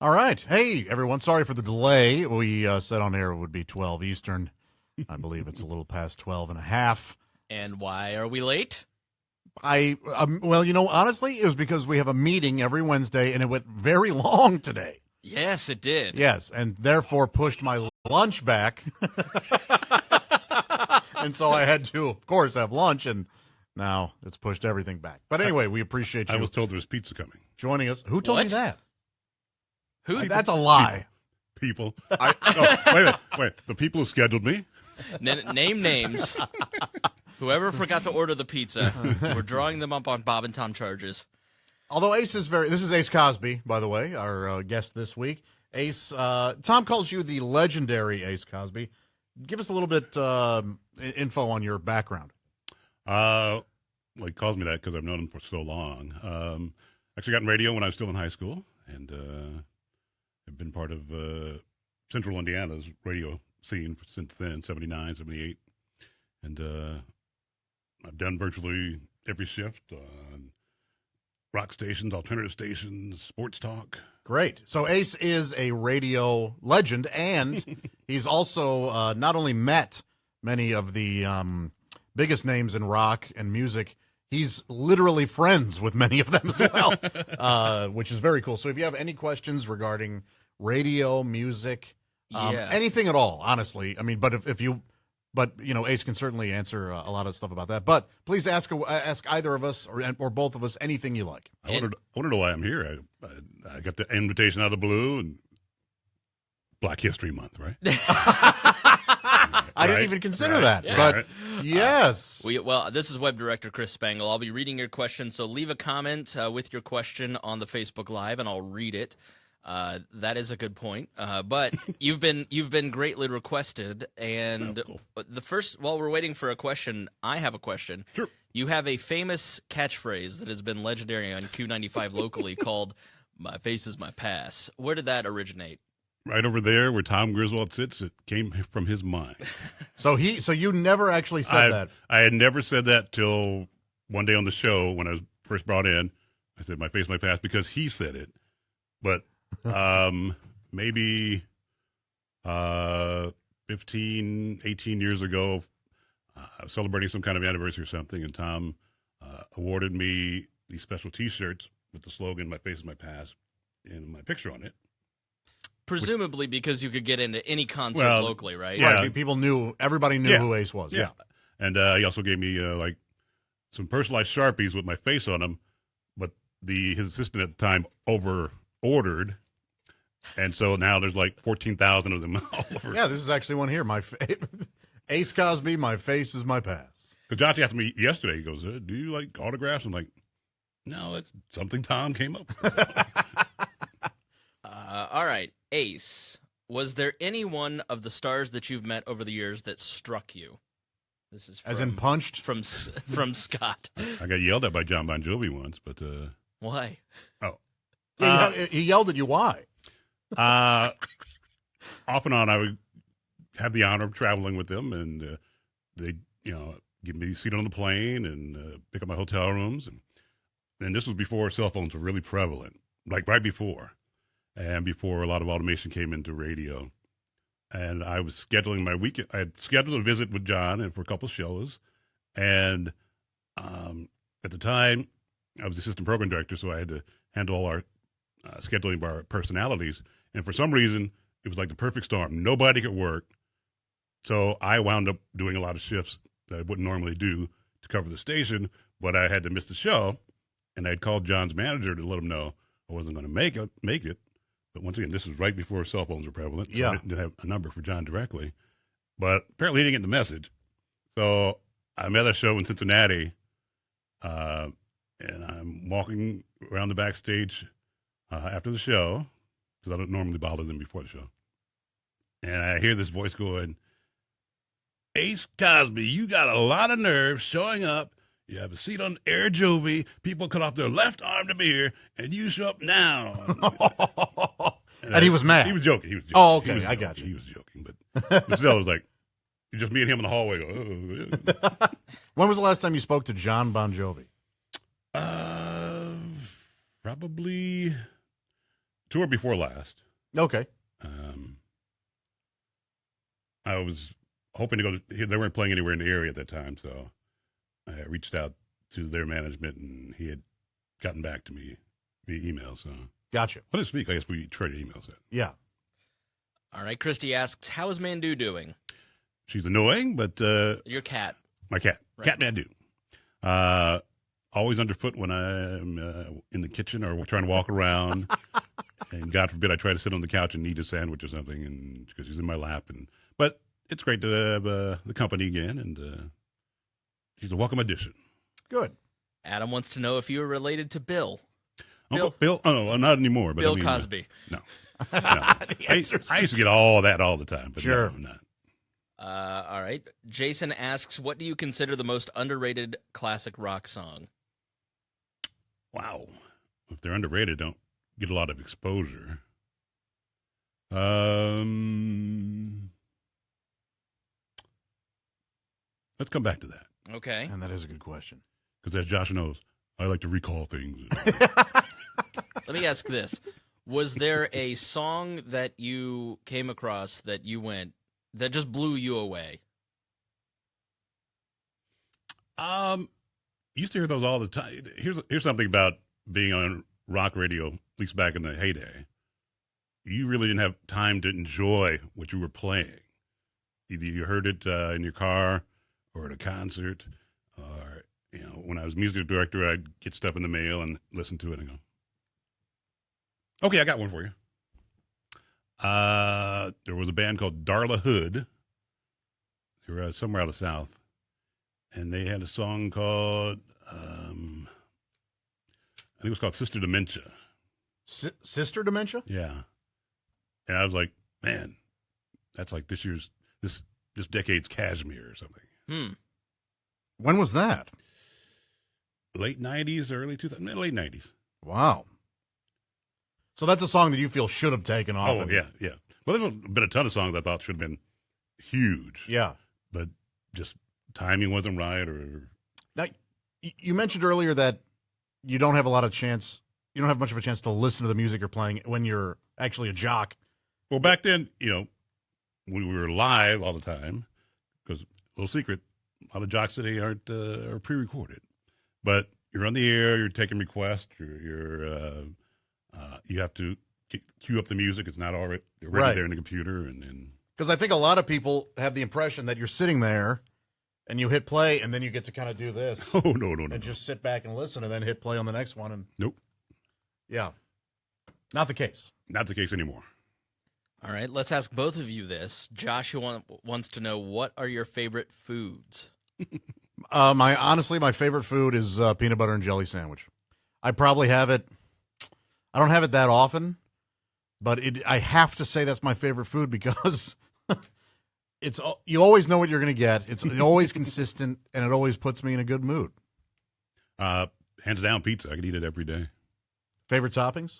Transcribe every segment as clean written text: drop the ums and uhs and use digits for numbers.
All right. Hey, everyone. Sorry for the delay. We said on air it would be 12 Eastern. I believe it's a little past 12 and a half. And why are we late? Well, honestly, it was because we have a meeting every Wednesday, and it went very long today. Yes, it did. Yes, and therefore pushed my lunch back. And so I had to, of course, have lunch, and now it's pushed everything back. But anyway, we appreciate you. I was told there was pizza coming. Joining us. Who told What? me that? Who? That's a lie. People. Wait a minute. Wait. The people who scheduled me? Name names. Whoever forgot to order the pizza, we're drawing them up on Bob and Tom charges. Although Ace is this is Ace Cosby, by the way, our guest this week. Ace, Tom calls you the legendary Ace Cosby. Give us a little bit info on your background. Well, he calls me that because I've known him for so long. Actually got in radio when I was still in high school, and I've been part of Central Indiana's radio scene since then, 79, 78. And I've done virtually every shift on rock stations, alternative stations, sports talk. Great. So Ace is a radio legend, and he's also not only met many of the biggest names in rock and music, he's literally friends with many of them as well, which is very cool. So if you have any questions regarding radio, music, anything at all, honestly, I mean, but if you... But, Ace can certainly answer a lot of stuff about that. But please ask either of us or both of us anything you like. I want to know why I'm here. I got the invitation out of the blue, and Black History Month, right? I didn't even consider that. Yeah. But, yes. This is Web Director Chris Spangle. I'll be reading your question, so leave a comment with your question on the Facebook Live, and I'll read it. That is a good point. But you've been greatly requested, and cool. While we're waiting for a question, I have a question. Sure. You have a famous catchphrase that has been legendary on Q95 locally called "My face is my pass." Where did that originate? Right over there where Tom Griswold sits, it came from his mind. So you never actually said that. I had never said that till one day on the show when I was first brought in. I said, "My face, my past," because he said it. But maybe 15, 18 years ago, I was celebrating some kind of anniversary or something, and Tom awarded me these special T-shirts with the slogan, "My face is my past," and my picture on it. Presumably because you could get into any concert locally, right? Yeah. Right, everybody knew who Ace was. Yeah. And he also gave me like some personalized Sharpies with my face on them, but his assistant at the time ordered, and so now there's like 14,000 of them all over. Yeah, this is actually one here. Ace Cosby, my face is my pass. Because Josh asked me yesterday, he goes, "Do you like autographs?" I'm like, "No, it's something Tom came up with." All right, Ace. Was there any one of the stars that you've met over the years that struck you? This is as in punched from Scott. I got yelled at by John Bon Jovi once, but Why? he yelled at you. Why? Off and on, I would have the honor of traveling with them, and they, give me a seat on the plane and pick up my hotel rooms, and this was before cell phones were really prevalent, like right before, and before a lot of automation came into radio. And I was scheduling my weekend. I had scheduled a visit with John and for a couple of shows, and at the time, I was assistant program director, so I had to handle all our scheduling of our personalities. And for some reason, it was like the perfect storm. Nobody could work. So I wound up doing a lot of shifts that I wouldn't normally do to cover the station, but I had to miss the show. And I had called John's manager to let him know I wasn't going to make it. But once again, this was right before cell phones were prevalent, so I didn't have a number for John directly. But apparently he didn't get the message. So I'm at a show in Cincinnati, and I'm walking around the backstage after the show, because I don't normally bother them before the show. And I hear this voice going, "Ace Cosby, you got a lot of nerve showing up. You have a seat on Air Jovi. People cut off their left arm to be here, and you show up now." And he was mad. He was joking. Oh, okay. I got you. He was joking. But still, it was like, just me and him in the hallway. When was the last time you spoke to John Bon Jovi? Probably tour before last. Okay. I was hoping to go to, they weren't playing anywhere in the area at that time, so I reached out to their management, and he had gotten back to me via email. So Gotcha. well, this week, I guess we traded emails. Yeah. All right. Christy asks, how is Mandu doing? She's annoying, but Your cat. my cat, Right. Cat Mandu, always underfoot when I'm in the kitchen or trying to walk around. And God forbid I try to sit on the couch and eat a sandwich or something, and because she's in my lap. But it's great to have the company again, and she's a welcome addition. Good. Adam wants to know if you are related to Bill. Uncle Bill? Oh, not anymore. But Bill I mean, Cosby. No. I used to get all that all the time, but Sure. no, I'm not. All right. Jason asks, what do you consider the most underrated classic rock song? Wow. If they're underrated, don't get a lot of exposure. Let's come back to that. Okay. And that is a good question. Because as Josh knows, I like to recall things. Let me ask this. Was there a song that you came across that you went, that just blew you away? Used to hear those all the time. Here's something about being on rock radio, at least back in the heyday. You really didn't have time to enjoy what you were playing. Either you heard it in your car or at a concert, or when I was music director, I'd get stuff in the mail and listen to it and go, okay, I got one for you. There was a band called Darla Hood. They were somewhere out of South. And they had a song called, I think it was called Sister Dementia. Sister Dementia? Yeah. And I was like, man, that's like this decade's Kashmir or something. When was that? Late 90s, early 2000s, late 90s. Wow. So that's a song that you feel should have taken off. Oh, yeah. Well, there's been a ton of songs I thought should have been huge. Yeah. But just timing wasn't right. Or Now, you mentioned earlier that you don't have much of a chance to listen to the music you're playing when you're actually a jock. well, back then, we were live all the time, because little secret, a lot of jocks today are pre-recorded. But you're on the air, you're taking requests, you have to cue up the music. It's not already Right. there in the computer, and Because I think a lot of people have the impression that you're sitting there and you hit play and then you get to kind of do this oh no, and just sit back and listen and then hit play on the next one. And nope, yeah, not the case. not the case anymore. All right, let's ask both of you this. Josh wants to know, what are your favorite foods? My favorite food is peanut butter and jelly sandwich. I probably have it. I don't have it that often, but I have to say that's my favorite food because you always know what you're going to get. It's always consistent, and it always puts me in a good mood. Hands down, pizza. I could eat it every day. Favorite toppings?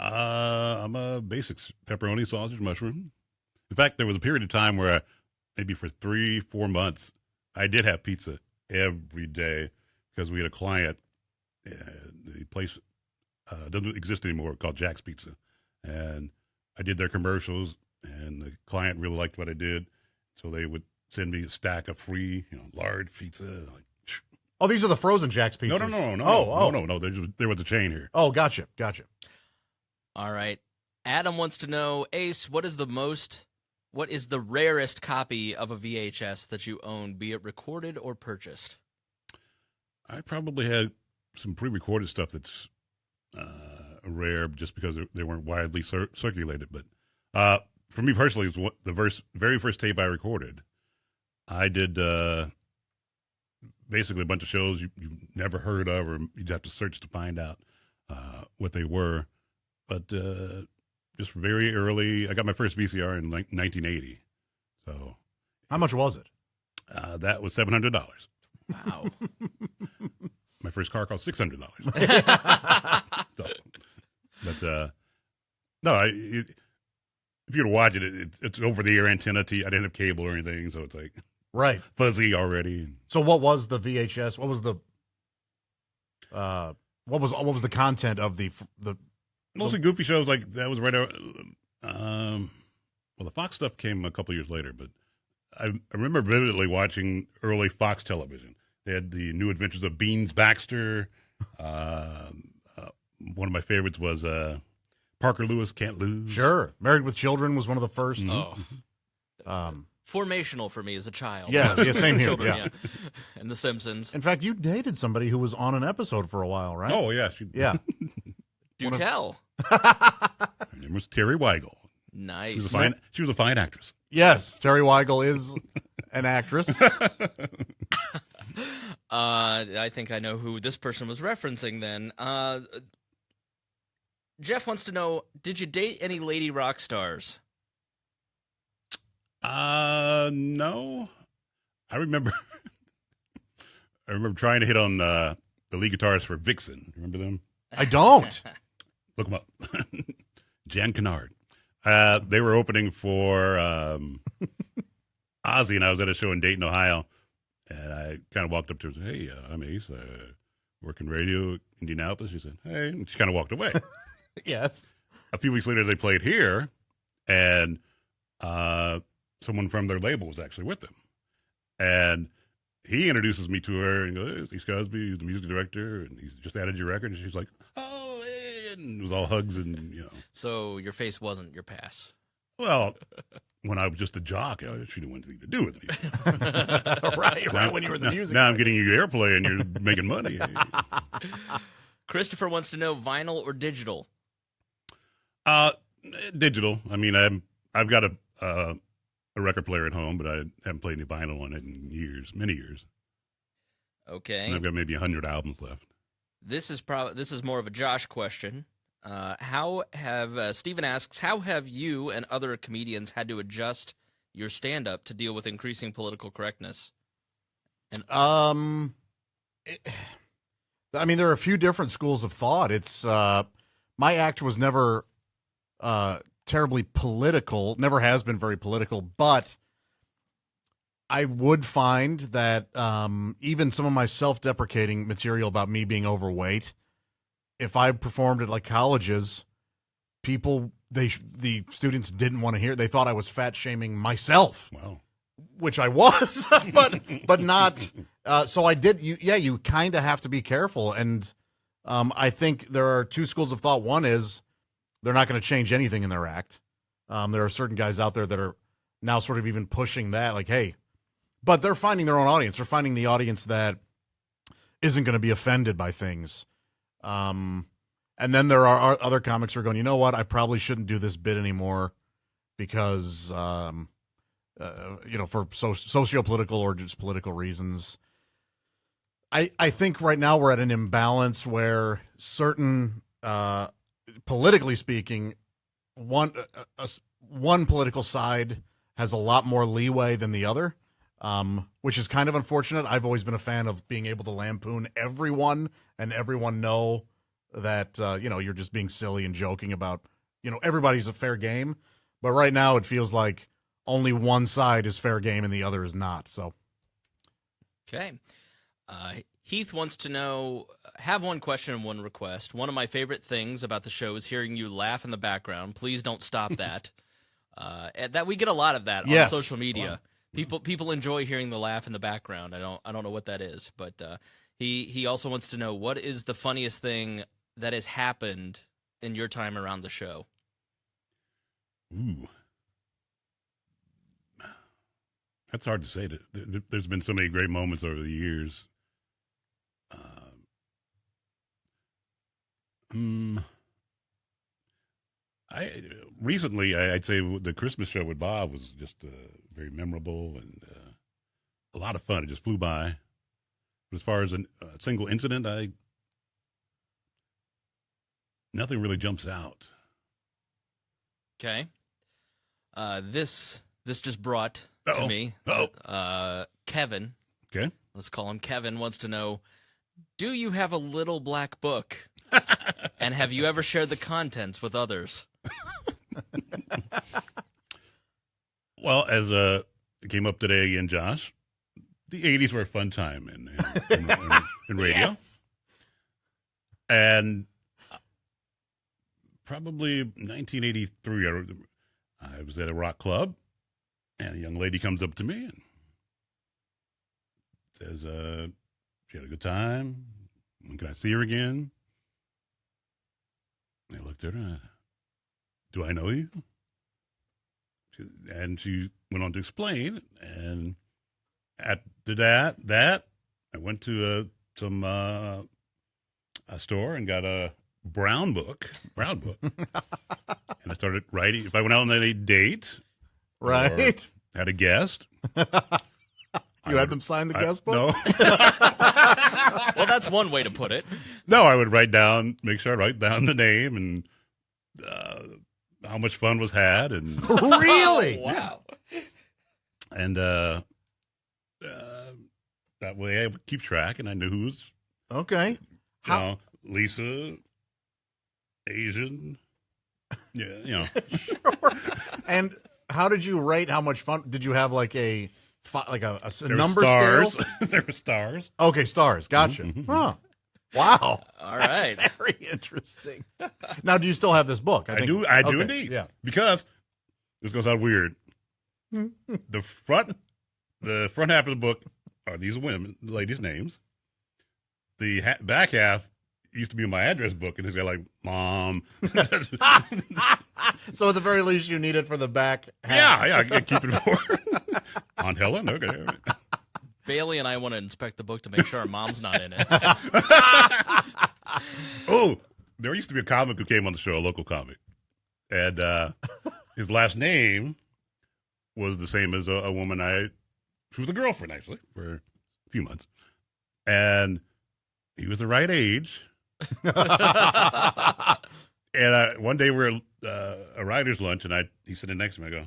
I'm a basics: pepperoni, sausage, mushroom. In fact, there was a period of time where maybe for 3-4 months, I did have pizza every day because we had a client. The place doesn't exist anymore, called Jack's Pizza, and I did their commercials, and the client really liked what I did, so they would send me a stack of free, large pizza. Like, Oh, these are the frozen Jack's pizzas. no. There was a chain here. Oh, gotcha. All right. Adam wants to know, Ace, what is the rarest copy of a VHS that you own, be it recorded or purchased? I probably had some pre-recorded stuff that's rare just because they weren't widely circulated. But for me personally, it's the very first tape I recorded. I did basically a bunch of shows you've never heard of, or you'd have to search to find out what they were. But just very early, I got my first VCR in 1980. So How much was it? that was $700. Wow. My first car cost $600. So, but no, if you were to watch it, it's over the air antenna. I didn't have cable or anything, so it's like Right. fuzzy already. So what was the VHS? What was the content of the Mostly goofy shows like that was right. Well, the Fox stuff came a couple years later, but I remember vividly watching early Fox television. They had the New Adventures of Beans Baxter. One of my favorites was Parker Lewis Can't Lose. Sure. Married with Children was one of the first. Oh, Um, formational for me as a child. yeah, same here. Children, Yeah. And The Simpsons. In fact, you dated somebody who was on an episode for a while, right? Oh, yeah. Yeah. Do tell. Her name was Terry Weigel. Nice. She was a fine actress. Yes, Terry Weigel is an actress. I think I know who this person was referencing then. Jeff wants to know, did you date any lady rock stars? No. I remember trying to hit on the lead guitarist for Vixen. Remember them? I don't. Look them up. Jan Kennard. They were opening for Ozzy, and I was at a show in Dayton, Ohio, and I kind of walked up to her and said, "Hey, I'm Ace. Work in radio, Indianapolis." She said, "Hey," and she kind of walked away. Yes. A few weeks later, they played here, and someone from their label was actually with them. And he introduces me to her and goes, "Ace Cosby, he's the music director, and he's just added your record." And she's like, "Oh," and it was all hugs and, So your face wasn't your pass. Well, when I was just a jock, she didn't want anything to do with me. right when you were in the music. Now I'm getting you airplay and you're making money. Christopher wants to know, vinyl or digital? Digital. I mean, I've got a record player at home, but I haven't played any vinyl on it in years, many years. Okay. And I've got maybe 100 albums left. This is more of a Josh question. Steven asks, how have you and other comedians had to adjust your stand-up to deal with increasing political correctness? I mean, there are a few different schools of thought. It's my act was never terribly political, never has been very political, but I would find that even some of my self-deprecating material about me being overweight, if I performed at like colleges, the students didn't want to hear it. They thought I was fat shaming myself. Wow. Which I was, but not. So I did. You kind of have to be careful. And I think there are two schools of thought. One is they're not going to change anything in their act. There are certain guys out there that are now sort of even pushing that, like, hey, but they're finding their own audience. They're finding the audience that isn't going to be offended by things. And then there are other comics who are going, you know what? I probably shouldn't do this bit anymore because, for socio-political or just political reasons. I think right now we're at an imbalance where certain, politically speaking, one political side has a lot more leeway than the other, which is kind of unfortunate. I've always been a fan of being able to lampoon everyone and everyone know that, you're just being silly and joking about, everybody's a fair game. But right now it feels like only one side is fair game and the other is not. So, okay. Heath wants to know, have one question and one request. One of my favorite things about the show is hearing you laugh in the background. Please don't stop that. That we get a lot of that on social media. People enjoy hearing the laugh in the background. I don't know what that is, but he also wants to know, what is the funniest thing that has happened in your time around the show? Ooh. That's hard to say. There's been so many great moments over the years. I'd say the Christmas show with Bob was just very memorable and a lot of fun. It just flew by. But as far as a single incident, nothing really jumps out. Okay. This just brought to me. Kevin. Okay. Let's call him Kevin. Wants to know, do you have a little black book? And have you ever shared the contents with others? Well, as it came up today again, Josh, the 80s were a fun time in radio. Yes. And probably 1983. I was at a rock club, and a young lady comes up to me and says, she had a good time. When can I see her again? I looked at her. Do I know you? And she went on to explain. And after that I went to a store and got a brown book, and I started writing. If I went out on a date, Right. or had a guest, You had them sign the guest book? No. Well, that's one way to put it. No, I would make sure I write down the name and how much fun was had, and Really? Oh, wow. and that way I would keep track, and I knew who was, Okay. Lisa, Asian, yeah, And how did you rate how much fun? Did you have like a There number were stars. scale? There were stars. Okay, stars. Gotcha. Mhm. Huh. Wow. All right. That's very interesting. Now, do you still have this book? I do Okay, indeed. Yeah. Because this goes out weird. the front half of the book are these ladies' names. The back half used to be in my address book, and it's got like Mom. So at the very least, you need it for the back half. Yeah, I can keep it for Aunt Helen. Okay. Bailey and I want to inspect the book to make sure our mom's not in it. Oh, there used to be a comic who came on the show, a local comic, and his last name was the same as a woman she was a girlfriend actually for a few months, and he was the right age. And one day we were a writer's lunch, and he's sitting next to me. I go,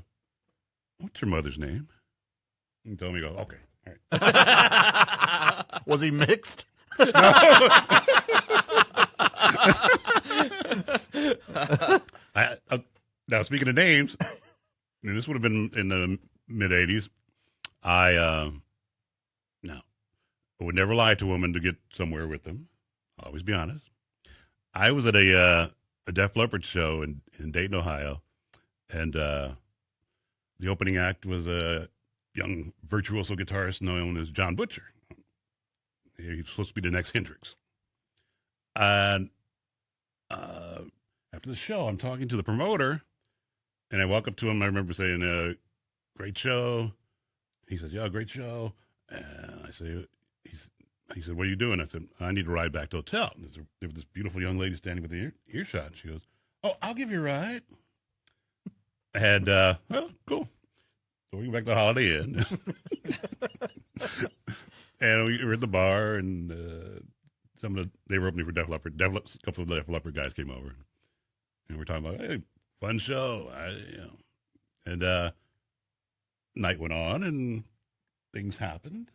"What's your mother's name?" He told me, "Go, okay, all right." Was he mixed? Now, speaking of names, and this would have been in the mid '80s. I would never lie to a woman to get somewhere with them. I'll always be honest. I was at a Def Leppard show in Dayton, Ohio, and the opening act was a young virtuoso guitarist known as John Butcher. He was supposed to be the next Hendrix. And after the show, I'm talking to the promoter, and I walk up to him. I remember saying, "Great show." He says, "Yeah, great show." And I say, he said, "What are you doing?" I said, "I need to ride back to the hotel." And there was this beautiful young lady standing with the earshot. And she goes, "Oh, I'll give you a ride." And, well, cool. So we go back to the Holiday Inn. And we were at the bar, and they were opening for Def Leppard. A couple of Def Leppard guys came over. And we're talking about, hey, fun show. And night went on, and things happened.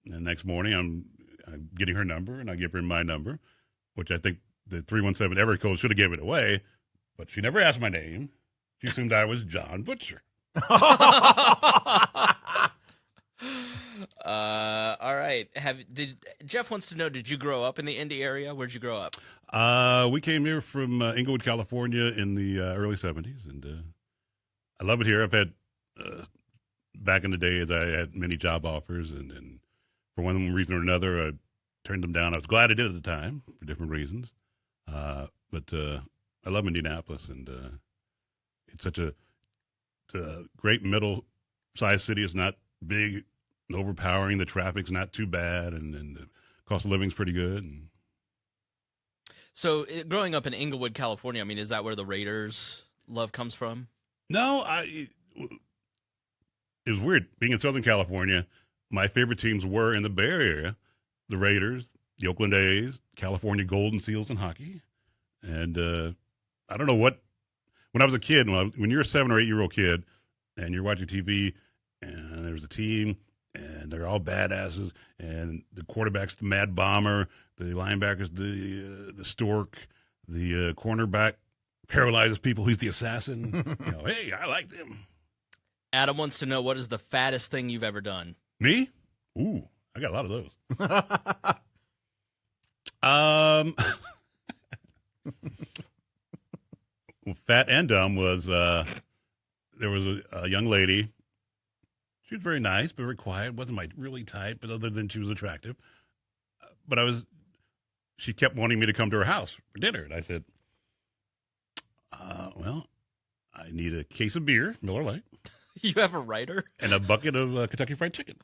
And the next morning, I'm getting her number, and I give her my number, which I think the 317 area code should have given it away, but she never asked my name. She assumed I was John Butcher. All right. Jeff wants to know, did you grow up in the Indy area? Where'd you grow up? We came here from Inglewood, California in the early 70s, and I love it here. I've had, back in the days, I had many job offers, and for one reason or another, I turned them down. I was glad I did at the time for different reasons. But I love Indianapolis, and it's such a great middle-sized city. It's not big and overpowering. The traffic's not too bad, and the cost of living's pretty good. And So, growing up in Inglewood, California, I mean, is that where the Raiders love comes from? no, it was weird. Being in Southern California, my favorite teams were in the Bay Area, the Raiders, the Oakland A's, California Golden Seals in hockey. And I don't know what, when I was a kid, when you're a 7 or 8 year old kid and you're watching TV and there's a team and they're all badasses and the quarterback's the Mad Bomber, the linebacker's the Stork, the cornerback paralyzes people, he's the assassin. Hey, I like them. Adam wants to know, what is the fattest thing you've ever done? Me? Ooh, I got a lot of those. Fat and Dumb was there was a young lady. She was very nice, but very quiet. Wasn't my really type, but other than she was attractive. But she kept wanting me to come to her house for dinner. And I said, well, I need a case of beer, Miller Lite. You have a writer? And a bucket of Kentucky Fried Chicken.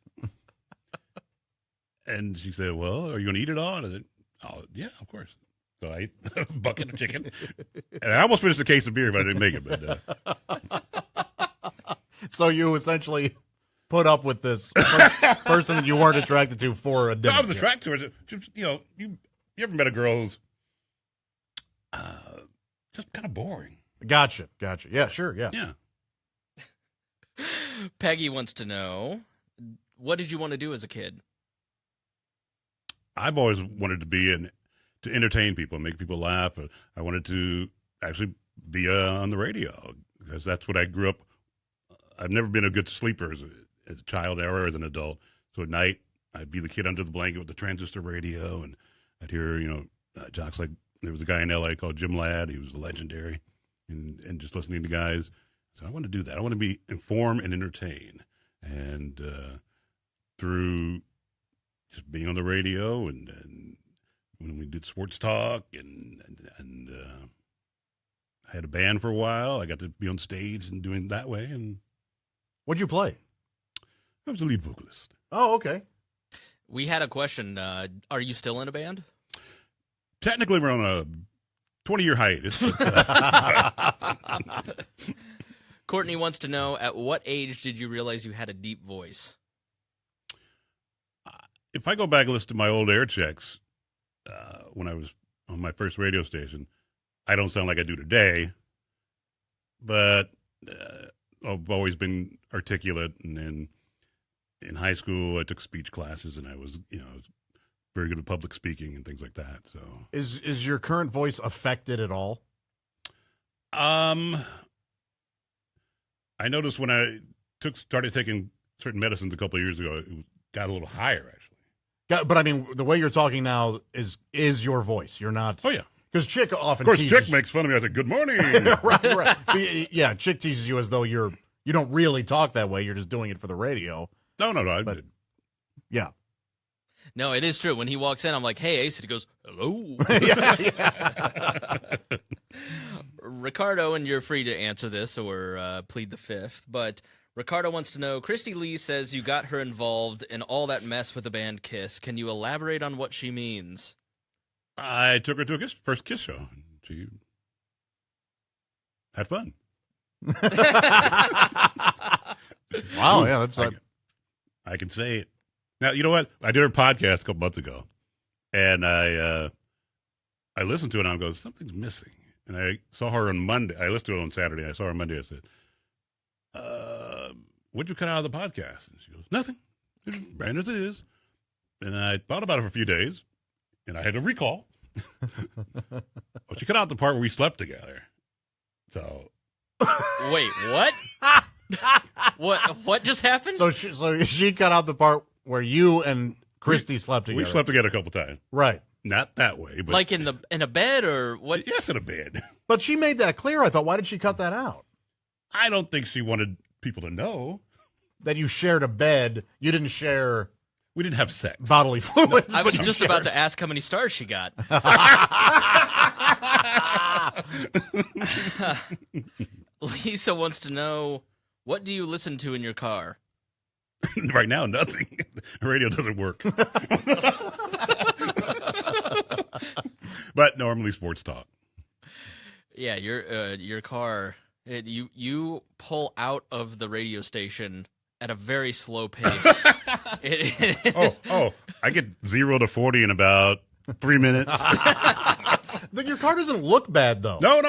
And she said, well, are you going to eat it all? And I said, oh, yeah, of course. So I ate a bucket of chicken. And I almost finished a case of beer, but I didn't make it. But So you essentially put up with this person that you weren't attracted to for a dinner. I was attracted to her. You ever met a girl who's just kind of boring? Gotcha. Yeah, sure, yeah. Yeah. Peggy wants to know, what did you want to do as a kid? I've always wanted to entertain people, make people laugh. I wanted to actually be on the radio because that's what I grew up. I've never been a good sleeper as a child or as an adult. So at night, I'd be the kid under the blanket with the transistor radio, and I'd hear, jocks like there was a guy in L.A. called Jim Ladd. He was legendary, and just listening to guys. So I want to do that. I want to be informed and entertain, and through just being on the radio and when we did sports talk and I had a band for a while. I got to be on stage and doing it that way. And What'd you play? I was the lead vocalist. Oh, okay. We had a question. Are you still in a band? Technically, we're on a 20-year hiatus. Courtney wants to know, at what age did you realize you had a deep voice? If I go back and listen to my old air checks when I was on my first radio station, I don't sound like I do today, but I've always been articulate. And then in high school, I took speech classes, and I was very good at public speaking and things like that. So, is your current voice affected at all? I noticed when I started taking certain medicines a couple of years ago, it got a little higher, actually. But I mean, the way you're talking now is your voice. You're not. Oh, yeah. Because Chick often Of course, teases Chick makes fun of me. I said, good morning. right. Yeah, Chick teases you as though you don't really talk that way. You're just doing it for the radio. No. Yeah. No, it is true. When he walks in, I'm like, hey, Ace. He goes, hello. yeah. Ricardo, and you're free to answer this or plead the fifth, but Ricardo wants to know, Christy Lee says you got her involved in all that mess with the band Kiss. Can you elaborate on what she means? I took her to a first Kiss show. She had fun. Wow, yeah, that's I can say it. Now, you know what? I did her podcast a couple months ago, and I listened to it, and I go, something's missing. And I saw her on Monday. I listened to it on Saturday. I saw her on Monday. I said, what'd you cut out of the podcast? And she goes, nothing. It's brand as it is. And I thought about it for a few days, and I had to recall. Well, she cut out the part where we slept together. So. Wait, what? What just happened? So she cut out the part where you and Christy slept together. We slept together a couple times. Right. Not that way, but like in a bed or what? Yes, in a bed. But she made that clear. I thought, why did she cut that out? I don't think she wanted people to know That you shared a bed. You didn't share we didn't have sex. bodily fluids. I was just about to ask how many stars she got. Lisa wants to know, what do you listen to in your car? Right now, nothing. The radio doesn't work. But normally sports talk. Yeah, your car. You pull out of the radio station at a very slow pace. I get 0 to 40 in about 3 minutes. Your car doesn't look bad though. No.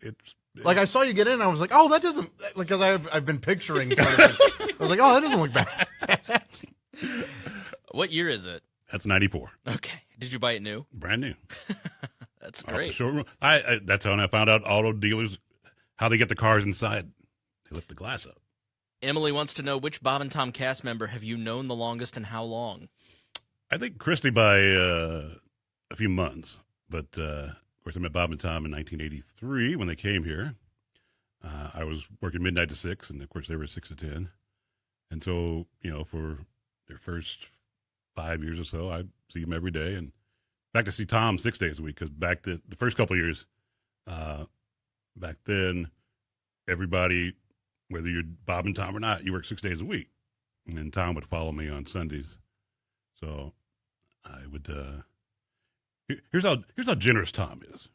It's Like I saw you get in, and I was like, "Oh, that doesn't." Because I've been picturing. Sort of, I was like, "Oh, that doesn't look bad." What year is it? That's 94. Okay. Did you buy it new? Brand new. That's Off the great. showroom. That's when I found out auto dealers how they get the cars inside. They lift the glass up. Emily wants to know, which Bob and Tom cast member have you known the longest and how long? I think Christy by a few months, but Of course, I met Bob and Tom in 1983 when they came here. I was working midnight to 6, and of course they were 6 to 10. And so, for their first 5 years or so, I'd see them every day. And in fact, I see Tom 6 days a week because back the first couple of years, back then, everybody, whether you're Bob and Tom or not, you work 6 days a week. And then Tom would follow me on Sundays. So I would, here's how generous Tom is.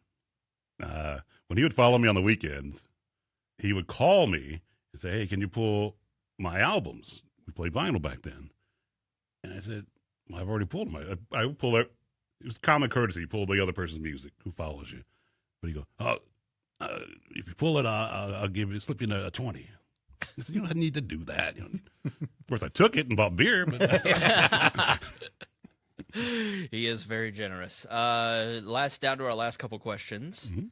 When he would follow me on the weekends, he would call me and say, "Hey, can you pull my albums?" We played vinyl back then. And I said, "Well, I've already pulled them. I will pull it. It was common courtesy. You pull the other person's music who follows you." But he go, "Oh, if you pull it, I'll slip you a 20. I said, "You don't need to do that." Of course, I took it and bought beer, but He is very generous. Down to our last couple questions. Mhm.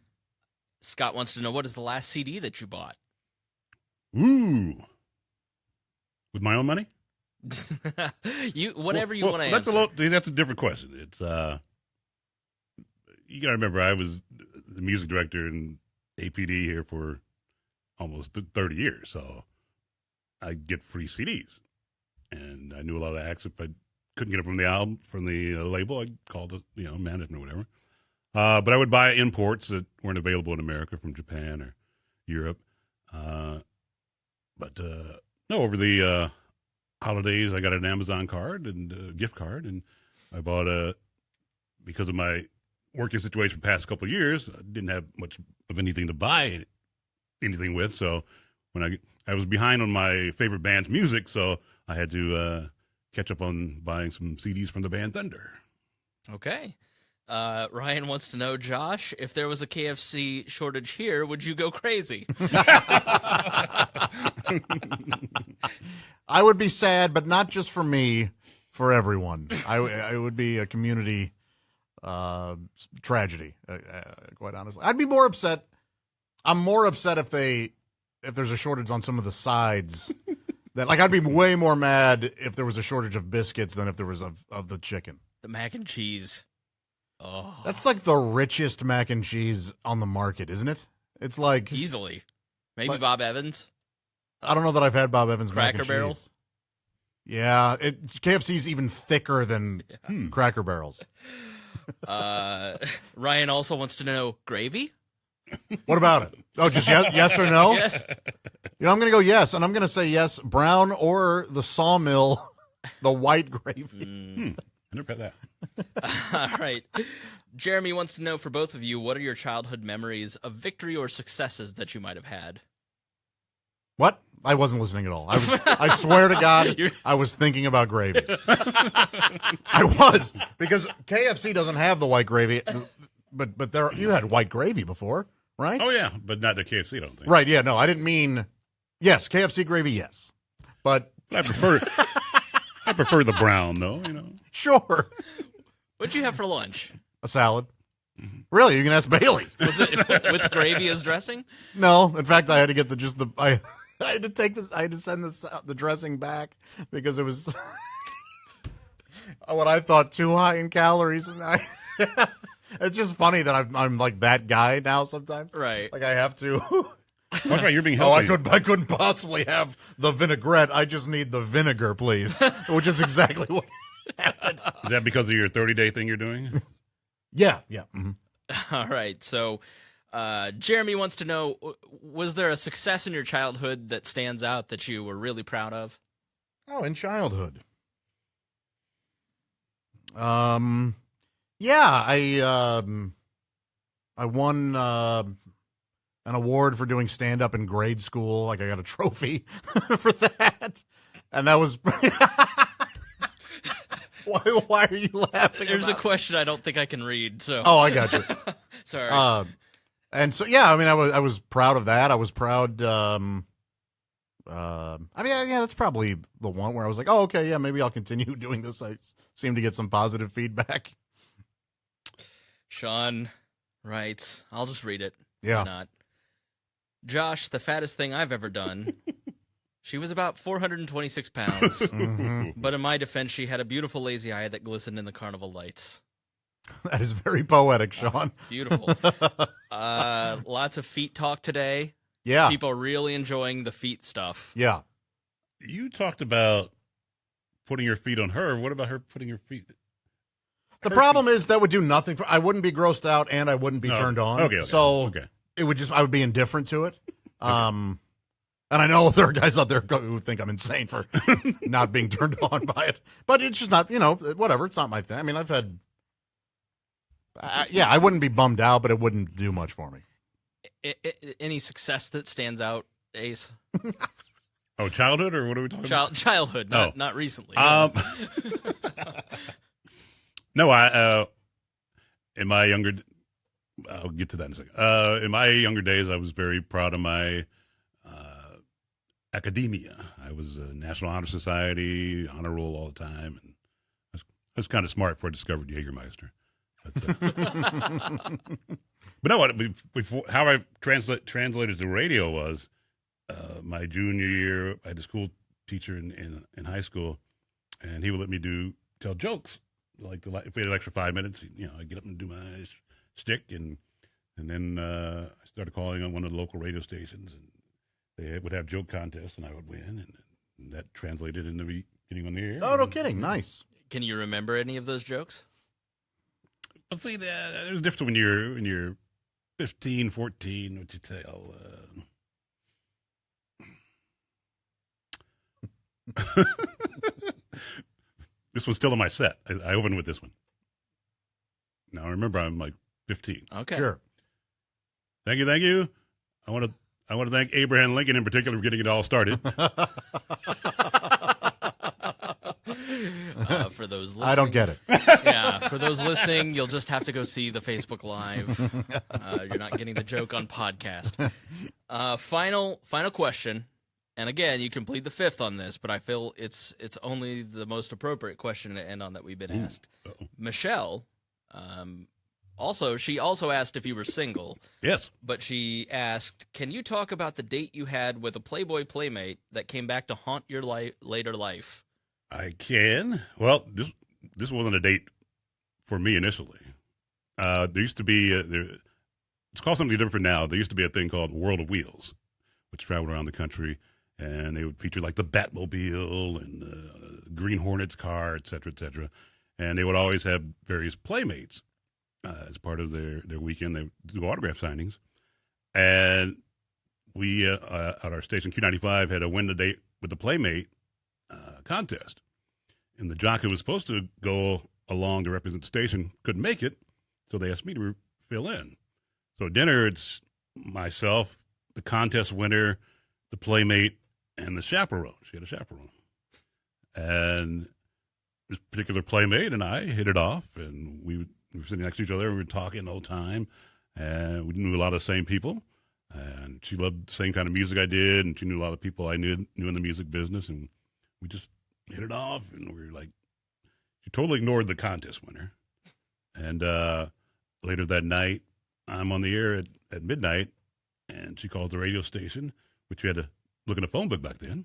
Scott wants to know, what is the last CD that you bought? Ooh, with my own money? Whatever you want to answer. That's a different question. It's you got to remember, I was the music director in APD here for almost 30 years, so I get free CDs, and I knew a lot of the acts. If I couldn't get it from the album, from the label, I called the management or whatever. But I would buy imports that weren't available in America from Japan or Europe. But over the holidays, I got an Amazon card and a gift card, and I bought because of my working situation the past couple of years, I didn't have much of anything to buy anything with. So when I was behind on my favorite band's music, so I had to catch up on buying some CDs from the band Thunder. Okay. Ryan wants to know, Josh, if there was a KFC shortage here, would you go crazy? I would be sad, but not just for me, for everyone. I would be a community tragedy, quite honestly. I'd be more upset. I'm more upset if there's a shortage on some of the sides. I'd be way more mad if there was a shortage of biscuits than if there was of the chicken. The mac and cheese. Oh, That's like the richest mac and cheese on the market, isn't it? It's like easily. Maybe Bob Evans. I don't know that I've had Bob Evans mac and Cracker Barrel? cheese. Yeah, KFC's even thicker than Cracker Barrels. Ryan also wants to know, gravy? What about it? Oh, just yes or no? Yes. I'm going to go yes, and I'm going to say yes, brown or the Sawmill, the white gravy. I never had that. All right. Jeremy wants to know, for both of you, what are your childhood memories of victory or successes that you might have had? What? I wasn't listening at all. I swear to God, I was thinking about gravy. I was, because KFC doesn't have the white gravy, but you had white gravy before, right? Oh yeah, but not the KFC. I don't think. Right? Yeah. No, I didn't mean. Yes, KFC gravy. Yes, but I prefer the brown though. Sure. What'd you have for lunch? A salad. Really? You can ask Bailey. Was it with gravy as dressing? No. In fact, I had to get I had to take this. I had to send the dressing back because it was what I thought too high in calories, and it's just funny that I'm like that guy now sometimes. Right. Like I have to. That's right. You're being Oh, healthy. I couldn't possibly have the vinaigrette. I just need the vinegar, please. Which is exactly what happened. Is that because of your 30-day thing you're doing? Yeah. Mm-hmm. All right. So Jeremy wants to know, was there a success in your childhood that stands out that you were really proud of? Oh, in childhood. Yeah, I won an award for doing stand-up in grade school. Like, I got a trophy for that. And that was... Why are you laughing? There's a question I don't think I can read, so... Oh, I got you. Sorry. And so, yeah, I mean, I was proud of that. I was proud... I mean, yeah, that's probably the one where I was like, oh, okay, yeah, maybe I'll continue doing this. I seem to get some positive feedback. Sean writes, I'll just read it. Yeah. Why not? Josh, the fattest thing I've ever done. She was about 426 pounds. Mm-hmm. But in my defense, she had a beautiful lazy eye that glistened in the carnival lights. That is very poetic, Sean. Beautiful. Lots of feet talk today. Yeah. People are really enjoying the feet stuff. Yeah. You talked about putting your feet on her. What about her putting her feet? The problem is that would do nothing I wouldn't be grossed out and I wouldn't be turned on. Okay. So it would I would be indifferent to it. And I know there are guys out there who think I'm insane for not being turned on by it. But it's just not, whatever. It's not my thing. I mean, I've had, I wouldn't be bummed out, but it wouldn't do much for me. Any success that stands out, Ace? Oh, childhood, or what are we talking about? Childhood, not recently. No, I in my younger, I'll get to that in a second. In my younger days, I was very proud of my academia. I was a National Honor Society, honor roll all the time, and I was kind of smart before I discovered Jägermeister. But no, before, how I translated to radio was my junior year. I had a school teacher in high school, and he would let me tell jokes. Like if we had an extra 5 minutes, I'd get up and do my shtick, and then I started calling on one of the local radio stations, and they would have joke contests, and I would win, and that translated into me getting on the air. Oh, no kidding! Nice. Can you remember any of those jokes? I'll say that it's different when you're 15, 14. What you tell? This was still in my set. I opened with this one. Now remember, I'm like 15. Okay, sure. Thank you. I want to thank Abraham Lincoln in particular for getting it all started. For those listening, I don't get it. Yeah, for those listening, you'll just have to go see the Facebook Live. You're not getting the joke on podcast. Final question. And again, you can plead the fifth on this, but I feel it's only the most appropriate question to end on that we've been asked. Uh-oh. Michelle, she also asked if you were single. Yes. But she asked, can you talk about the date you had with a Playboy playmate that came back to haunt your later life? I can. Well, this wasn't a date for me initially. There used to be it's called something different now. There used to be a thing called World of Wheels, which traveled around the country, and they would feature like the Batmobile and Green Hornet's car, et cetera, and they would always have various playmates as part of their weekend. They would do autograph signings, and we at our station Q95 had a win the date with the playmate contest, and the jock who was supposed to go along to represent the station couldn't make it, so they asked me to fill in. So at dinner, it's myself, the contest winner, the playmate, and the chaperone. She had a chaperone, and this particular playmate and I hit it off, and we were sitting next to each other, and we were talking the whole time, and we knew a lot of the same people, and she loved the same kind of music I did, and she knew a lot of people I knew in the music business, and we just hit it off, and we were like, she totally ignored the contest winner. And later that night, I'm on the air at midnight, and she calls the radio station, which you had to look in a phone book back then.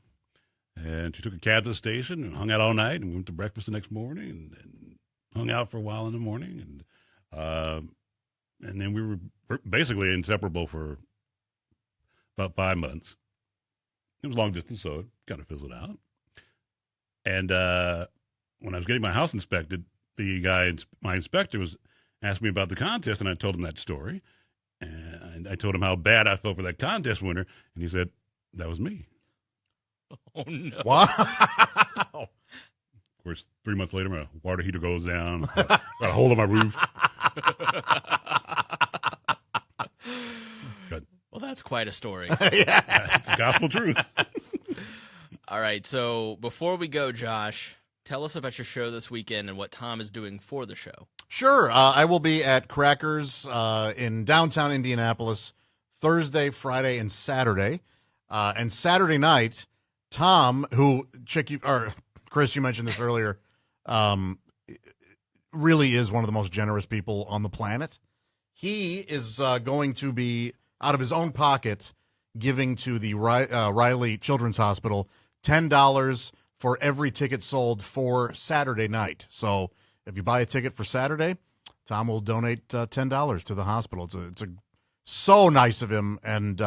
And she took a cab to the station and hung out all night, and we went to breakfast the next morning and hung out for a while in the morning. And then we were basically inseparable for about 5 months. It was long distance, so it kind of fizzled out. And when I was getting my house inspected, the guy, my inspector, was asked me about the contest, and I told him that story. And I told him how bad I felt for that contest winner, and he said, that was me. Oh, no. Wow. Of course, 3 months later, my water heater goes down, got a hole in my roof. Well, that's quite a story. Yeah. It's the gospel truth. All right, so before we go, Josh, tell us about your show this weekend and what Tom is doing for the show. Sure. I will be at Crackers in downtown Indianapolis Thursday, Friday, and Saturday. And Saturday night, Tom, Chris, you mentioned this earlier, really is one of the most generous people on the planet. He is going to be, out of his own pocket, giving to the Riley Children's Hospital $10 for every ticket sold for Saturday night. So if you buy a ticket for Saturday, Tom will donate $10 to the hospital. It's so nice of him, and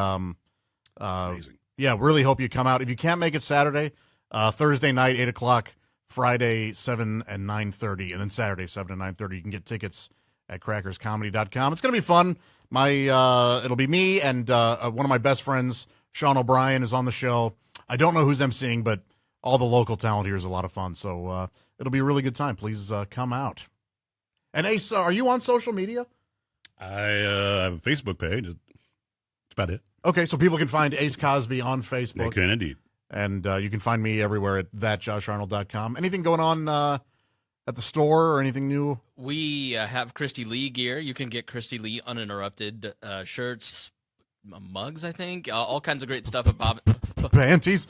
Amazing. yeah, really hope you come out. If you can't make it Saturday, Thursday night 8:00, Friday 7 and 9:30, and then Saturday 7 and 9:30. You can get tickets at crackerscomedy.com. It's gonna be fun. It'll be me and one of my best friends, Sean O'Brien, is on the show. I don't know who's emceeing, but all the local talent here is a lot of fun. So it'll be a really good time. Please come out. And Ace, are you on social media? I have a Facebook page. That's about it. Okay, so people can find Ace Cosby on They Facebook. can indeed. And you can find me everywhere at thatjosharnold.com. Anything going on at the store or anything new? We have Christy Lee gear. You can get Christy Lee uninterrupted shirts, mugs, I think. All kinds of great stuff at Bob. Panties?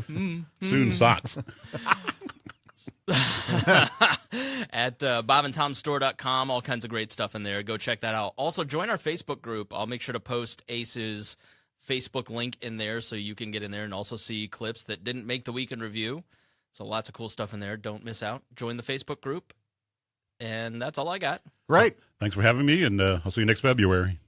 Soon socks. At bobandtomstore.com. All kinds of great stuff in there. Go check that out. Also, join our Facebook group. I'll make sure to post Ace's Facebook link in there so you can get in there and also see clips that didn't make the weekend review. So lots of cool stuff in there. Don't miss out. Join the Facebook group. And that's all I got. Great. Thanks for having me, and I'll see you next February.